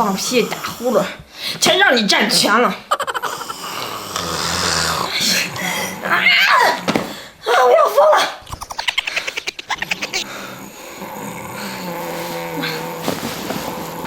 放屁打呼噜，全让你占全了。我要疯了！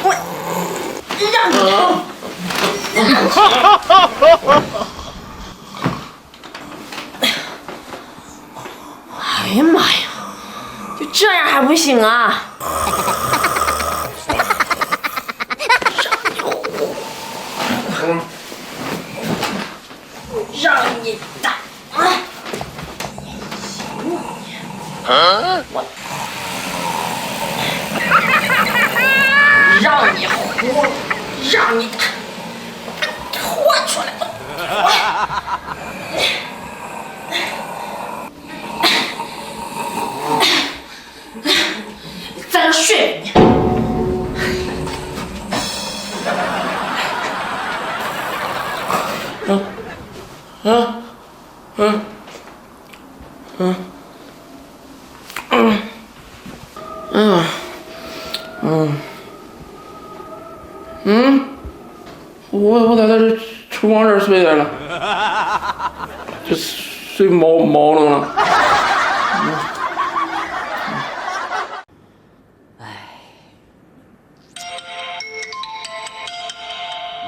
我让你。哎呀妈呀，就这样还不行啊！让你打啊！我让你活，让你打，拖出来！在这睡你！我在这厨房这儿睡来了，这睡毛了呢。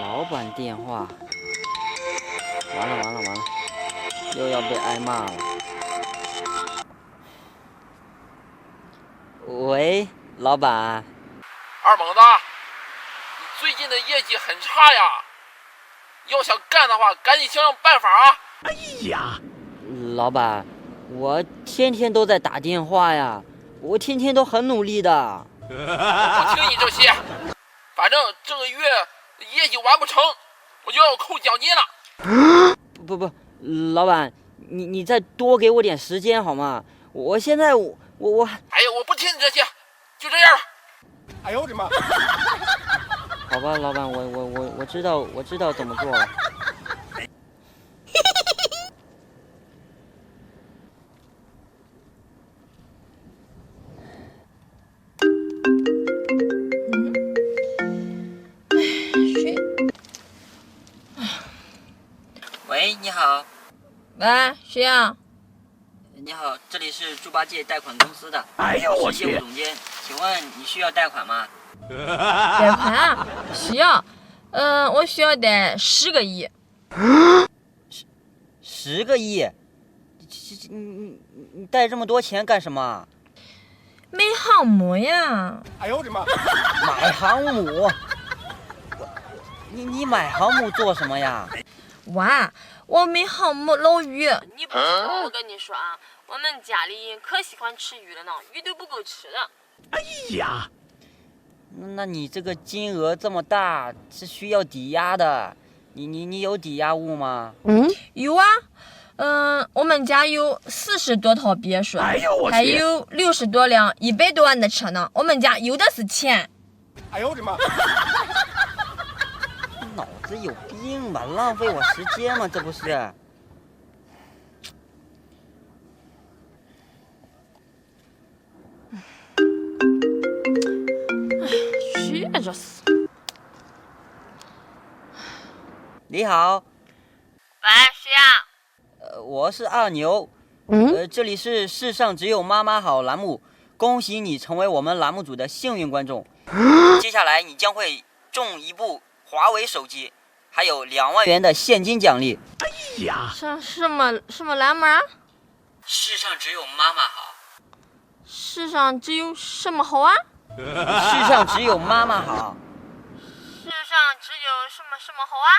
老板电话，完了，又要被挨骂了。喂，老板。二猛子，你最近的业绩很差呀，要想干的话，赶紧想想办法啊！哎呀，老板，我天天都在打电话呀，我天天都很努力的。我不听你这些，反正这个月业绩完不成，我就要扣奖金了。不，老板，你再多给我点时间好吗？我现在我哎呀，我不听你这些，就这样了。哎呦我的妈！好吧，老板，我知道怎么做了。喂，你好。喂，谁呀？你好，这里是猪八戒贷款公司的，哎呦我去！业务总监，请问你需要贷款吗？贷款啊，需要。我需要贷10个亿。10个亿？你贷这么多钱干什么？买航母呀！哎呦我的妈！买航母？你买航母做什么呀？我买航母捞鱼。你不知道，我跟你说啊，我们家里可喜欢吃鱼了呢，鱼都不够吃的。哎呀，那你这个金额这么大，是需要抵押的。你有抵押物吗？有啊。我们家有40多套别墅，哎呦我去！还有60多辆100多万的车呢。我们家有的是钱。哎呦我的妈！脑子有病吧？浪费我时间吗？这不是？去这是。你好。喂，谁呀？我是二牛。这里是世上只有妈妈好栏目，恭喜你成为我们栏目组的幸运观众。接下来你将会中一部华为手机，还有2万元的现金奖励。哎呀，什么栏目啊？世上只有妈妈好。世上只有什么好啊？世上只有妈妈好。世上只有什么好啊？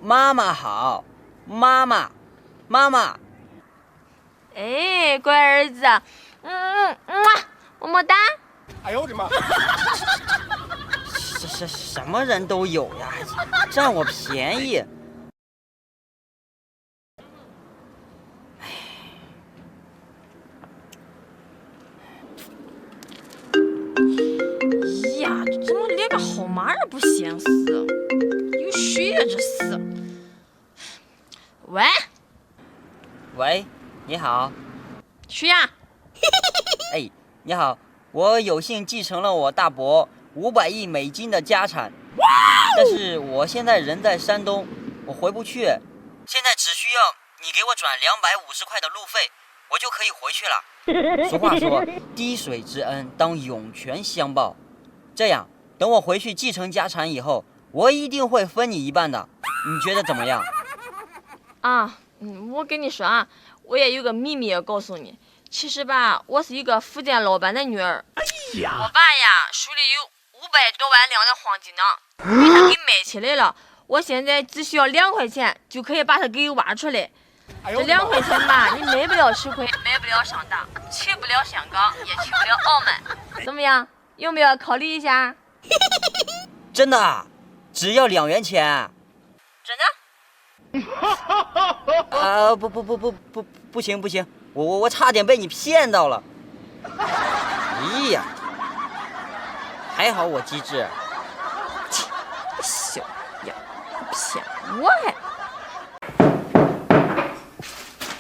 妈妈好，妈妈。哎，乖儿子，么么哒。哎呦我的妈！什么人都有呀，占我便宜。呀，怎么连个号码也不显示？有血这是。喂，你好。谁呀？哎，你好，我有幸继承了我大伯500亿美金的家产。但是我现在人在山东，我回不去，现在只需要你给我转250块的路费，我就可以回去了。俗话说，滴水之恩当涌泉相报。这样，等我回去继承家产以后，我一定会分你一半的。你觉得怎么样？啊，我跟你说啊，我也有个秘密要告诉你。其实吧，我是一个福建老板的女儿。我爸呀，手里有500多万两的黄金呢，被他给买起来了。我现在只需要2块钱就可以把它给挖出来。这2块钱吧，你买不了吃亏，买不了上当，去不了香港，也去不了澳门。怎么样？要不要考虑一下？真的啊？只要2元钱？真的？啊，不行，我差点被你骗到了。哎呀，还好我机智。小样，骗我还？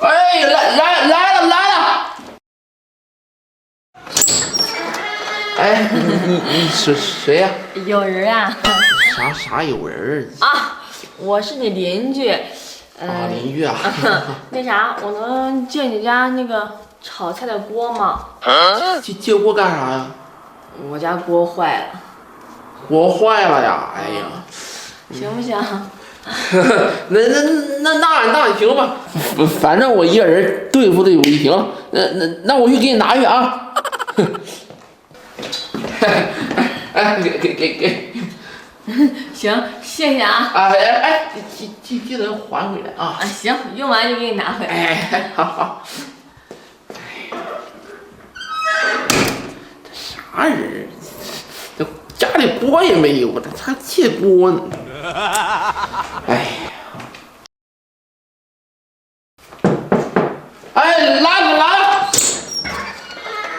哎，来了！哎，你是谁呀？有人啊？啥有人啊，我是你邻居。邻居啊。那啥，我能借你家那个炒菜的锅吗？借锅干啥呀？我家锅坏了。锅坏了呀？哎呀，行不行？那行吧，反正我一个人对付的就行。那我去给你拿去啊。哎，给。行，谢谢啊。哎，记得还回来啊。行，用完就给你拿回来。哎，好。这啥人？这家里锅也没有，这还借锅呢。哎，来了！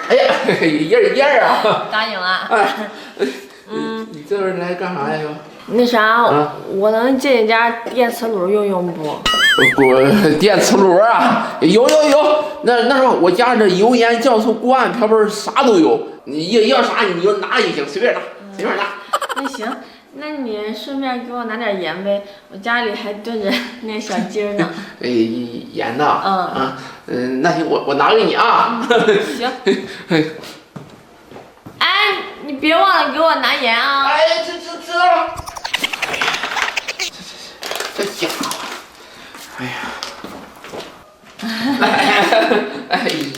哎呀，燕儿啊！答应了。你这是来干啥呀？那啥，我能借你家电磁炉用不？电磁炉啊，有。那时候我家这油盐酱醋锅碗瓢盆啥都有，你要啥你就拿就行，随便拿。那行，那你顺便给我拿点盐呗，我家里还炖着那小鸡儿呢。盐呢？那行，我拿给你啊。行。哎，你别忘了给我拿盐啊！哎，知道了。这家伙，哎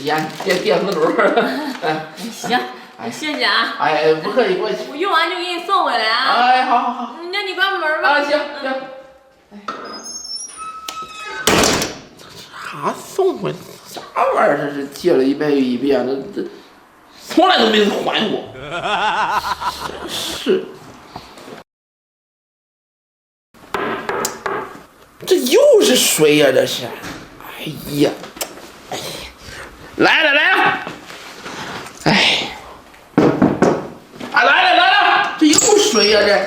呀，盐电磁炉。行，谢谢啊。哎，不客气。我用完就给你送回来啊。哎，好。那你关门吧。啊，行。啥送回来？啥玩意儿？这是借了100亿一遍，这从来都没还过。是。这又是谁呀？这是。哎呀，来了。来了，这又谁呀？这。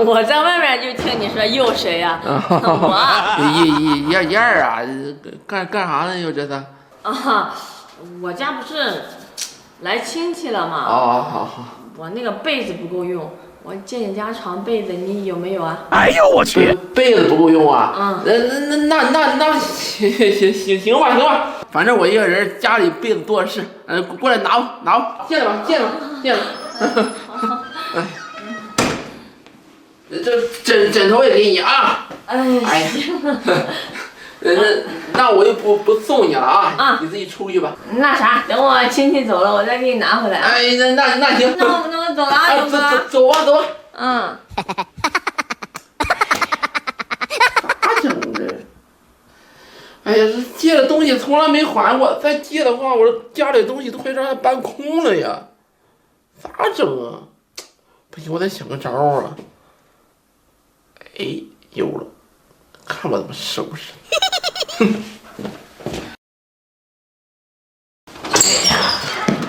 我在外面就听你说又谁呀？我。燕儿啊，干啥呢？又这是？啊，我家不是来亲戚了吗？好。我那个被子不够用，我借你家床被子，你有没有啊？哎呦我去！被子不够用啊？那行吧，反正我一个人家里被子多的是，过来拿吧，见了。哎，这枕头也给你啊。哎呀，那我就不送你了啊，你自己出去吧。那啥，等我亲戚走了，我再给你拿回来。哎，那行。那我走了啊，勇哥。走啊。咋整的？哎呀，这借的东西从来没还过，再借的话，我家里东西都快让他搬空了呀，咋整啊？不行，我得想个招啊。哎，有了，看我怎么收拾。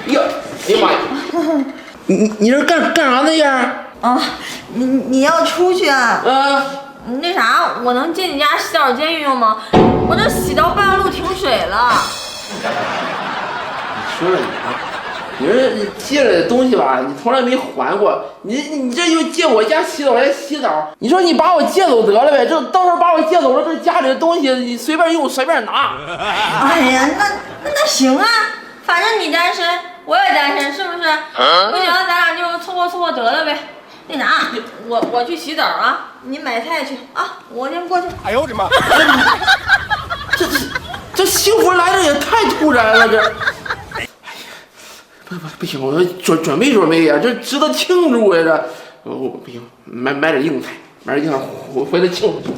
哎呀妈呀！你这干啥呢呀？啊，你要出去啊？那啥，我能进你家洗澡间用吗？我这洗到半路停水了。你说说你说你借来的东西吧，你从来没还过，你这又借我家洗澡来洗澡，你说你把我借走得了呗？这到时候把我借走了，这家里的东西你随便用随便拿。哎呀，那行啊，反正你单身，我也单身，是不是？不行，咱俩就凑合凑合得了呗。那啥，我去洗澡啊，你买菜去啊，我先过去。哎呦我的妈！这幸福来的也太突然了，这。哎呀，不行，我准备呀，这值得庆祝呀，这。不行，买点硬菜，回来庆祝去。